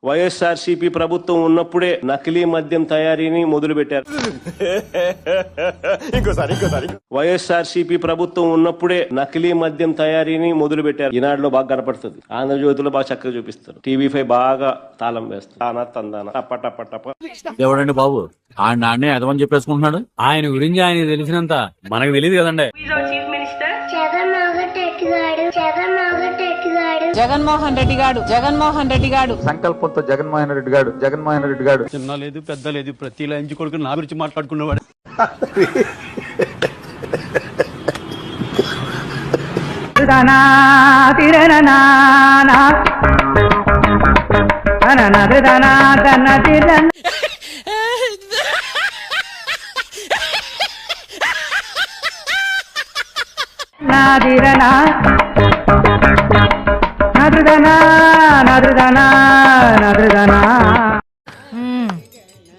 వైఎస్ఆర్సీపీ ప్రభుత్వం ఉన్నప్పుడే నకిలీ మద్యం తయారీని మొదలుపెట్టారు. వైఎస్ఆర్సీపీ ప్రభుత్వం ఉన్నప్పుడే నకిలీ మద్యం తయారీని మొదలుపెట్టారు. ఈనాడులో బాగా కనపడుతుంది, ఆంధ్రజ్యోతిలో బాగా చక్కగా చూపిస్తారు, టీవీ5 బాగా తాళం వేస్తారు. తానా తందానా టప్ప టప్ప టప్ప. ఎవడండి బాబు ఆయన నాన్నే అదమని చెప్పేసుకుంటున్నాడు? ఆయన గురించి ఆయన తెలిసినంత మనకు తెలియదు కదండి. జగన్మోహన్ రెడ్డి గారు సంకల్పంతో జగన్మోహన్ రెడ్డి గారు చిన్న లేదు పెద్ద లేదు, ప్రతి లంచి కొడుకు నా గురించి మాట్లాడుకున్నవాడు.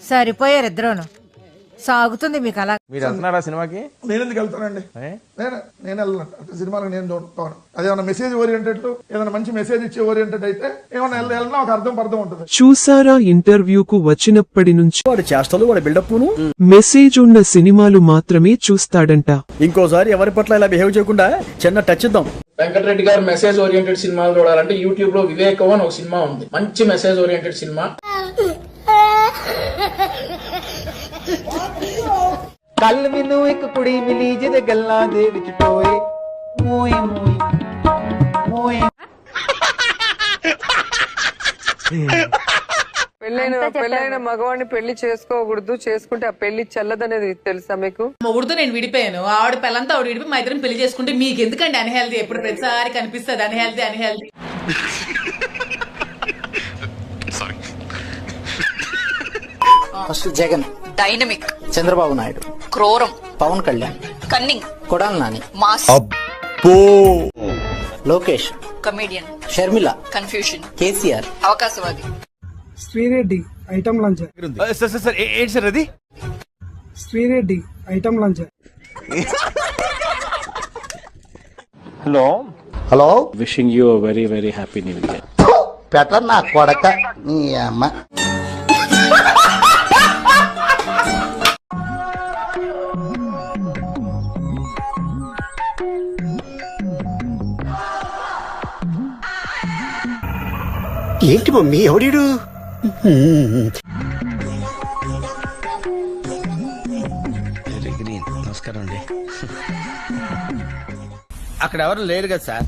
సరిపోయారు ఇద్దరును. సాగుతుంది మీకు అలా. మీరు వెళ్తున్నారా సినిమాకి? నేను ఎందుకు వెళ్తానండి? నేను వెళ్ళను సినిమాలకు. నేను చూడను. అదేమన్నా మెసేజ్ ఓరియంటెడ్, ఏదైనా మంచి మెసేజ్ ఇచ్చే ఓరియంటెడ్ అయితే ఏమన్నా వెళ్ళినా ఒక అర్థం ఉంటుంది. చూసారా ఇంటర్వ్యూకు వచ్చినప్పటి నుంచి వాడు చేష్టలు వాడి బిల్డప్ మెసేజ్ ఉన్న సినిమాలు మాత్రమే చూస్తాడంట. ఇంకోసారి ఎవరి పట్ల ఇలా బిహేవ్ చేయకుండా చిన్న టచ్ ఇద్దాం. వెంకటరెడ్డి గారు మెసేజ్ ఓరియంటెడ్ సినిమాలు చూడాలంటే యూట్యూబ్ లో వివేకం అని ఒక సినిమా ఉంది, మంచి మెసేజ్ ఓరియంటెడ్ సినిమా. कल मैनू एक कुड़ी मिली जिहदे गल्लां दे विच टोए मोए मोए పెళ్ళైన మగవాడిని పెళ్లి చేసుకోకూడదు, చేసుకుంటే ఆ పెళ్లి చెల్లదనేది తెలుసా మీకు? మొగుడుతో నేను విడిపోయాను, ఆవిడ పిల్లంతా ఆవిడ విడిపోయి మా ఇద్దరం పెళ్లి చేసుకుంటే మీకు ఎందుకండి అన్హెల్దీ? ఎప్పుడు ప్రతిసారి కనిపిస్తుంది unhealthy. First Jagan, dynamic, Chandrababu Naidu, క్రూరం, Pawan Kalyan, cunning, Kodali Nani, mass, Lokesh, comedian, Sharmila, confusion, KCR, అవకాశవాది, శ్రీరెడ్డి ఐటమ్ లంచ్. ఏంటి సార్ అది? Sri Reddy item lunch. Hello, wishing you very very happy new year. పెట్ర నా కొడక నీ అమ్మ. ఏంటి మమ్మీ ఎవడీడు? నమస్కారం అండి. అక్కడ ఎవరు లేరు కదా sir?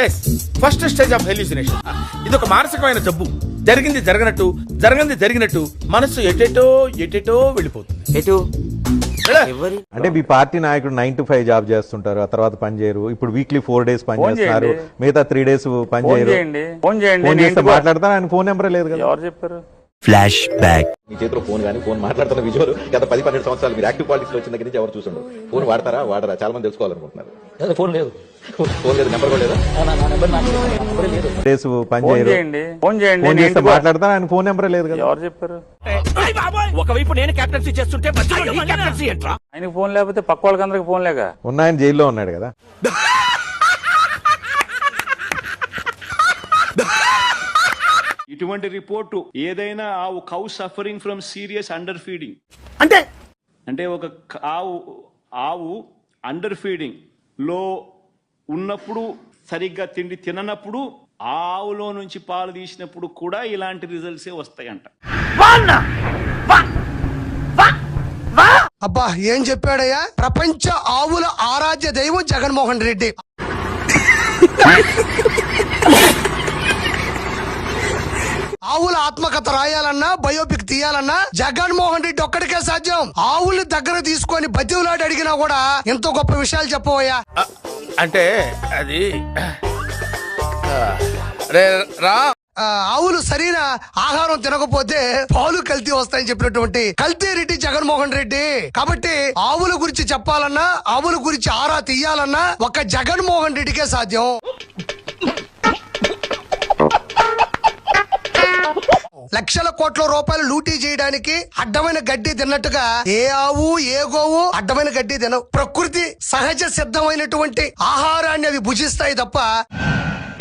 Yes, first stage of hallucination. ఇది ఒక మానసికమైన జబ్బు. జరిగింది జరిగినట్టు మనసు ఎటేటో వెళ్ళిపోతుంది. ఎటు అంటే మీ పార్టీ నాయకుడు 9 to 5 జాబ్ చేస్తుంటారు, ఆ తర్వాత పని చేయరు. ఇప్పుడు వీక్లీ 4 days పని చేస్తున్నారు, మిగతా 3 days పని చేయరు. ఫోన్ చేస్తే మాట్లాడతాను, ఆయన ఫోన్ నెంబర్ లేదు కదా. ఎవరు చెప్పారు? Flash back. మీ చేతిలో ఫోన్ కానీ ఫోన్ మాట్లాడుతున్న విజువల్ గత 10-12 సంవత్సరాలు మీరు యాక్టివ్ పాలిటిక్స్ లో వచ్చిన దగ్గర నుంచి ఎవరు చూస్తుండ్రు? ఫోన్ వాడతారా చాలా మంది తెలుసుకోవాలనుకుంటున్నారు. ఫోన్ లేదు, నెంబర్ కూడా లేదా? డేస్ పని చేయరు, ఫోన్ చేస్తే మాట్లాడతాను, ఆయన ఫోన్ నెంబర్ లేదు కదా. ఎవరు చెప్పారు? ఒకవైపు నేను కెప్టెన్సీ చేస్తుంటే ఆయనకు ఫోన్ లేకపోతే పక్క వాళ్ళకి అందరికి ఫోన్ లేక ఆయన జైల్లో ఉన్నాడు కదా. ఇటువంటి రిపోర్టు ఏదైనా cow suffering from serious under feeding అంటే ఒక ఆవు అండర్ ఫీడింగ్ లో ఉన్నప్పుడు, సరిగ్గా తిండి తిననప్పుడు, ఆవులో నుంచి పాలు తీసినప్పుడు కూడా ఇలాంటి రిజల్ట్సే వస్తాయంట. అబ్బా ఏం చెప్పాడయ్యా? ప్రపంచ ఆవుల ఆరాధ్య దైవం జగన్మోహన్ రెడ్డి. ఆవుల ఆత్మకథ రాయాలన్నా, బయోపిక్ తీయాలన్నా జగన్మోహన్ రెడ్డి ఒక్కడికే సాధ్యం. ఆవుల దగ్గర తీసుకొని బతివులాడి అడిగినా కూడా ఎంతో గొప్ప విషయాలు చెప్పవయ్యా. అంటే అది ఆవులు సరైన ఆహారం తినకపోతే పాలు కల్తీ వస్తాయని చెప్పినటువంటి కల్తీ రెడ్డి జగన్మోహన్ రెడ్డి. కాబట్టి ఆవుల గురించి చెప్పాలన్నా, ఆవుల గురించి ఆరా తీయాలన్నా ఒక జగన్మోహన్ రెడ్డికే సాధ్యం. లక్షల కోట్ల రూపాయలు లూటీ చేయడానికి అడ్డమైన గడ్డి తిన్నట్టుగా ఏ ఆవు ఏ గోవు అడ్డమైన గడ్డి తినవు. ప్రకృతి సహజ సిద్ధమైనటువంటి ఆహారాన్ని అవి భుజిస్తాయి తప్ప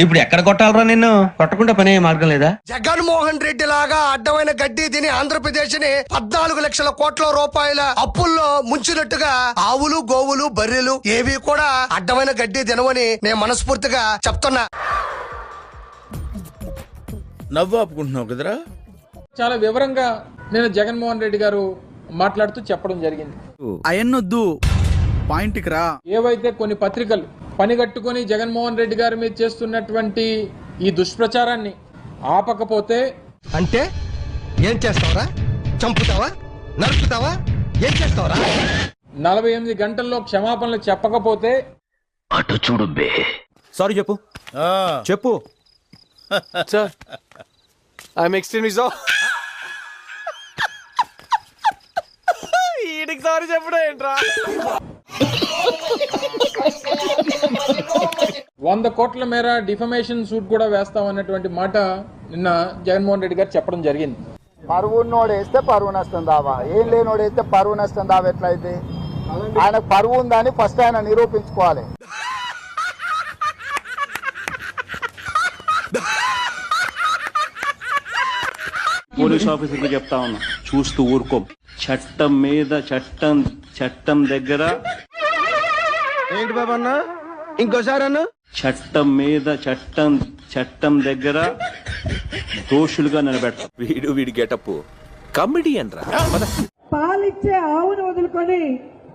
ఇప్పుడు ఎక్కడ కొట్టాలరా నిన్ను? కొట్టకుండా పనే మార్గం లేదా? జగన్మోహన్ రెడ్డి లాగా అడ్డమైన గడ్డి తిని ఆంధ్రప్రదేశ్ ని 14 లక్షల కోట్ల రూపాయల అప్పుల్లో ముంచినట్టుగా ఆవులు గోవులు బర్రెలు ఏవి కూడా అడ్డమైన గడ్డి తినవని నేను మనస్ఫూర్తిగా చెప్తున్నా. నవ్వు ఆపుకుంటున్నావు కదరా. చాలా వివరంగా నేను జగన్మోహన్ రెడ్డి గారు మాట్లాడుతూ చెప్పడం జరిగింది. అయన్నొద్దు, పాయింట్కి రా. ఏవైతే కొన్ని పత్రికలు పనిగట్టుకొని జగన్మోహన్ రెడ్డి గారి మీద చేస్తున్నటువంటి ఈ దుష్ప్రచారాన్ని ఆపకపోతే అంటే ఏం చేస్తావరా? చంపుతావా? నరుకుతావా? ఏం చేస్తావరా? 48 గంటల్లో క్షమాపణలు చెప్పకపోతే అటు చూడు బే. సారీ చెప్పు, చెప్పు. సార్ ఐఎమ్ ఎక్స్ట్రీమ్లీ ఈడికి సారీ చెప్పడం ఏంట్రా? 100 కోట్ల మేర డిఫమేషన్ సూట్ కూడా వేస్తామన్నటువంటి మాట నిన్న జగన్మోహన్ రెడ్డి గారు చెప్పడం జరిగింది. పరువు నోడేస్తే పరువు నష్టం దావా, ఏం లేనోడేస్తే పరువు నష్టం దావా ఎట్లయితే? ఆయనకు పరువు ఉందని ఫస్ట్ ఆయన నిరూపించుకోవాలి. పోలీస్ ఆఫీసర్కి చెప్తా ఉన్నా, చూస్తూ ఊరుకోం. చట్టం మీద చట్టం దగ్గర ఏంటి బాబా అన్న? ఇంకోసారి అన్న. చట్టం మీద చట్టం దగ్గర దోషులుగా నిలబెడతాం. వీడి గెటప్ కమెడియన్ రా. పాలిచ్చే ఆవును వదులుకొని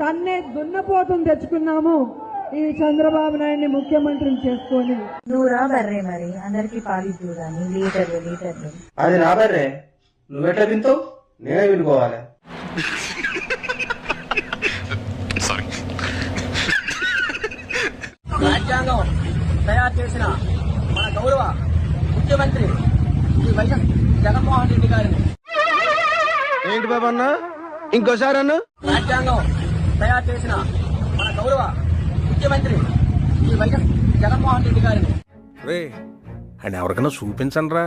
తన్నే దున్నపోతుని తెచ్చుకున్నాము ఈ చంద్రబాబు నాయుడిని ముఖ్యమంత్రిని చేసుకొని. నువ్వు రా బర్రే, మరి అందరికి పాలిద్దు కానీ లీటర్లు. అది నా బర్రే, నువ్వెట్లా తింటావు? నేనే వినుకోవాలి. రాజ్యాంగం తయారు చేసిన మన గౌరవ ముఖ్యమంత్రి శ్రీ వైఎస్ జగన్మోహన్ రెడ్డి గారిని. ఏంటి బాబా అన్న? ఇంకోసారి అన్న. రాజ్యాంగం తయారు చేసిన మన గౌరవ ముఖ్యమంత్రి శ్రీ వైఎస్ జగన్మోహన్ రెడ్డి గారిని. రే అని ఎవరికైనా చూపించండి రా,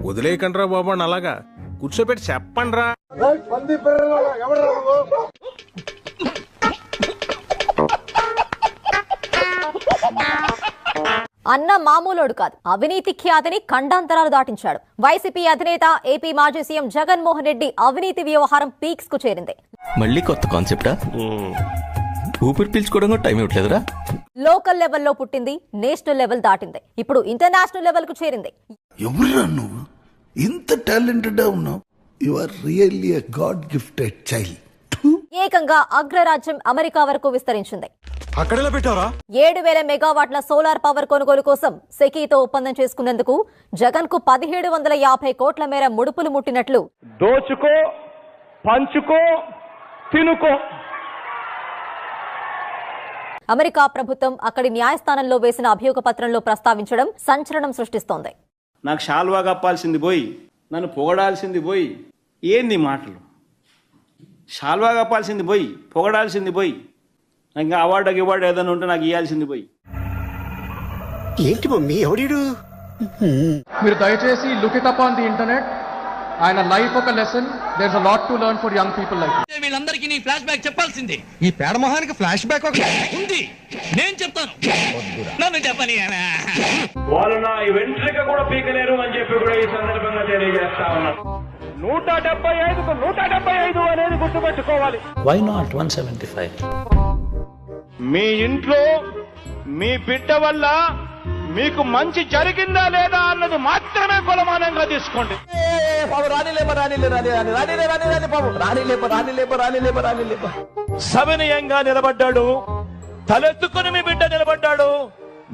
వదిలేయకండి రా బాబు అని అలాగా కూర్చోబెట్టి చెప్పండి రా. అన్న మామూలోడు కాదు, అవినీతి ఖ్యాతిని ఖండాంతరాలు దాటించాడు. వైసీపీ అధినేత ఏపీ మాజీ సీఎం జగన్మోహన్ రెడ్డి అవినీతి వ్యవహారం పీక్స్ కు చేరింది. మళ్ళీ కొత్త కాన్సెప్టా? ఊపిరి పీల్చుకోవడం కూడా టైం ఇవ్వట్లేదురా. లోకల్ లెవెల్లో పుట్టింది, నేషనల్ లెవెల్ దాటింది, ఇప్పుడు ఇంటర్నేషనల్ లెవెల్ కు చేరింది. ఎవరురా నువ్వు? ఇంత టాలెంటెడ్ ఉన్నావు. You are really a god gifted child. ఏకంగా అగ్రరాజ్యం అమెరికా వరకు విస్తరించింది. అక్కడెలా పెట్టారా? 7,000 మెగావాట్ల సోలార్ పవర్ కొనుగోలు కోసం సెకీతో ఒప్పందం చేసుకునేందుకు జగన్ కు 1750 కోట్ల మేర ముడుపులు ముట్టినట్లు. దోచుకో, పంచుకో, తినుకో. అమెరికా ప్రభుత్వం అక్కడి న్యాయస్థానంలో వేసిన అభియోగ పత్రంలో ప్రస్తావించడం సంచలనం సృష్టిస్తోంది. నాకు శాల్వా కప్పాల్సింది పోయి, నన్ను పొగడాల్సింది పోయి, ఏంది మాటలు? శాల్వా కప్పాల్సింది పోయి, పొగడాల్సింది పోయి, ఇంకా అవార్డు ఏదైనా ఉంటే నాకు ఇవ్వాల్సింది పోయి. ఏంటి మమ్మీ ఎవడీడు? మీరు దయచేసి look it up on the internet. ఆయన లైఫ్ ఒక lesson. There is a lot to learn for young people like. వీళ్ళందరికీ నీ ఫ్లాష్ బ్యాక్ చెప్పాల్సింది. ఈ పేడమోహానికి ఫ్లాష్ బ్యాక్ ఉంది, నేను చెప్తాను. నన్ను చెప్పని వాళ్ళు నా వెంట్రిక కూడా పీకలేరు అని చెప్పి కూడా ఈ సందర్భంగా తెలియజేస్తా ఉన్నారు. 175కు 175 అనేది గుర్తుపెట్టుకోవాలి. Why not 175? మీ ఇంట్లో మీ బిడ్డ వల్ల మీకు మంచి జరిగిందా లేదా అన్నది మాత్రమే కొలమానంగా తీసుకోండి. సవినయంగా నిలబడ్డాడు, తలెత్తుకుని మీ బిడ్డ నిలబడ్డాడు.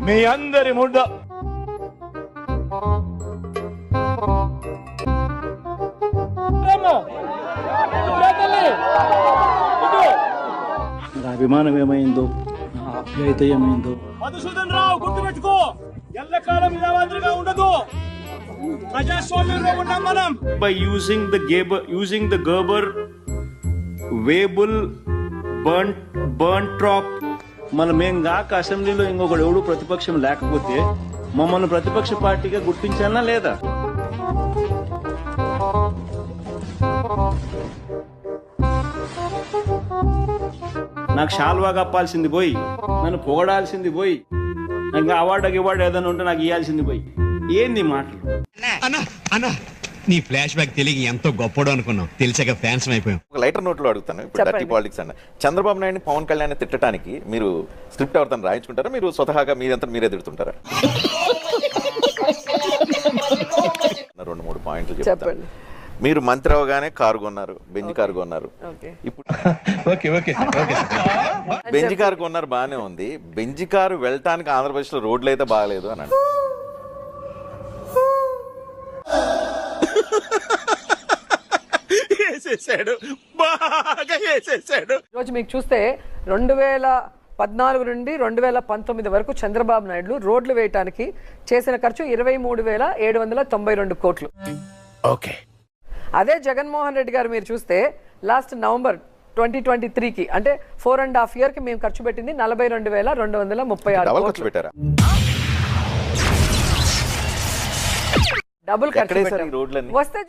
మీ అందరి ముద్ద నా అభిమానం ఏమైందో, నా ఆప్యాయత ఏమైందో. మధుసూదన్ రావు గుర్తుపెట్టుకో, ఎల్లకాలం ఇలా మాదిరిగా ఉండదు. ప్రజాస్వామ్యంలో ఉన్నాం మనం. బై యూజింగ్ ద గర్బర్ వేబుల్ బర్న్ ట్రాప్. మనం కాక అసెంబ్లీలో ఇంకొకడు ఎవడు ప్రతిపక్షం లేకపోతే మమ్మల్ని ప్రతిపక్ష పార్టీగా గుర్తించాలా లేదా? నాకు శాల్వా కప్పాల్సింది పోయి, నన్ను పొగడాల్సింది పోయి, ఇంకా అవార్డు ఏదైనా ఉంటే నాకు ఇవ్వాల్సింది పోయి ఏంది ఈ మాటలు. అన్నా అన్నా నీ ఫ్లాష్ బ్యాక్ తెలియ ఎంతో గొప్పడు అనుకున్నాం, తెలిసాక ఫ్యాన్స్ అయిపోయాం. ఒక లైటర్ నోట్లో అడుగుతాను ఇప్పుడు డర్టీ పాలిటిక్స్ అన్న. చంద్రబాబు నాయుడు పవన్ కళ్యాణ్ తిట్టడానికి మీరు స్క్రిప్ట్ ఎవరితో రాయించుకుంటారా, మీరు స్వతహాగా మీరంతా మీరే తిడుతుంటారా? 2-3 పాయింట్లు చెప్తాను. మీరు మంత్రి అవగానే కారు కొన్నారు, బెంజ్ కారు కొన్నారు. ఇప్పుడు బెంజ్ కారు కొన్నారు, బాగానే ఉంది. బెంజ్ కారు వెళ్ళటానికి ఆంధ్రప్రదేశ్ లో రోడ్లు అయితే బాగాలేదు అని అంటారు. ఈరోజు మీకు చూస్తే 2014 నుండి 2019 వరకు చంద్రబాబు నాయుడు రోడ్లు వేయటానికి చేసిన ఖర్చు 23,792 కోట్లు. ఓకే. అదే జగన్మోహన్ రెడ్డి గారు మీరు చూస్తే లాస్ట్ నవంబర్ 2023కి అంటే 4.5 years కి మేము ఖర్చు పెట్టింది 42,236 ఖర్చు పెట్టారా? డబుల్ ఖర్చు పెట్టారు. వస్తే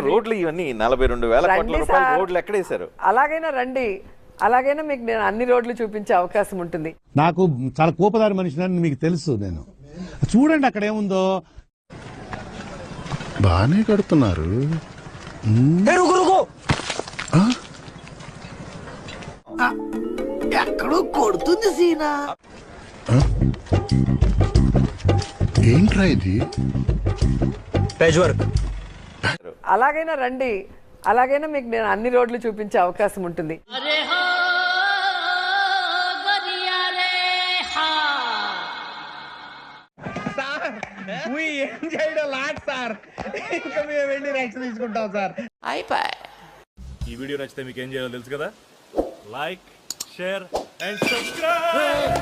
రోడ్లు ఇవన్నీ 42,000 కోట్ల రూపాయల రోడ్లు ఎక్కడేశారు? అలాగైనా రండి, అలాగైనా మీకు నేను అన్ని రోడ్లు చూపించే అవకాశం ఉంటుంది. నాకు చాలా కోపదారి మనిషిని మీకు తెలుసు. నేను చూడండి అక్కడ ఏముందో. బానే కడుతున్నారు. ఎక్కడో కొడుతుంది సీనా. ఏంట్రా ఇది? అలాగైనా రండి, అలాగైనా మీకు నేను అన్ని రోడ్లు చూపించే అవకాశం ఉంటుంది. ఈ వీడియో నచ్చితే మీకు ఏం చేయాలో తెలుసు కదా, లైక్, షేర్ అండ్ సబ్స్క్రైబ్.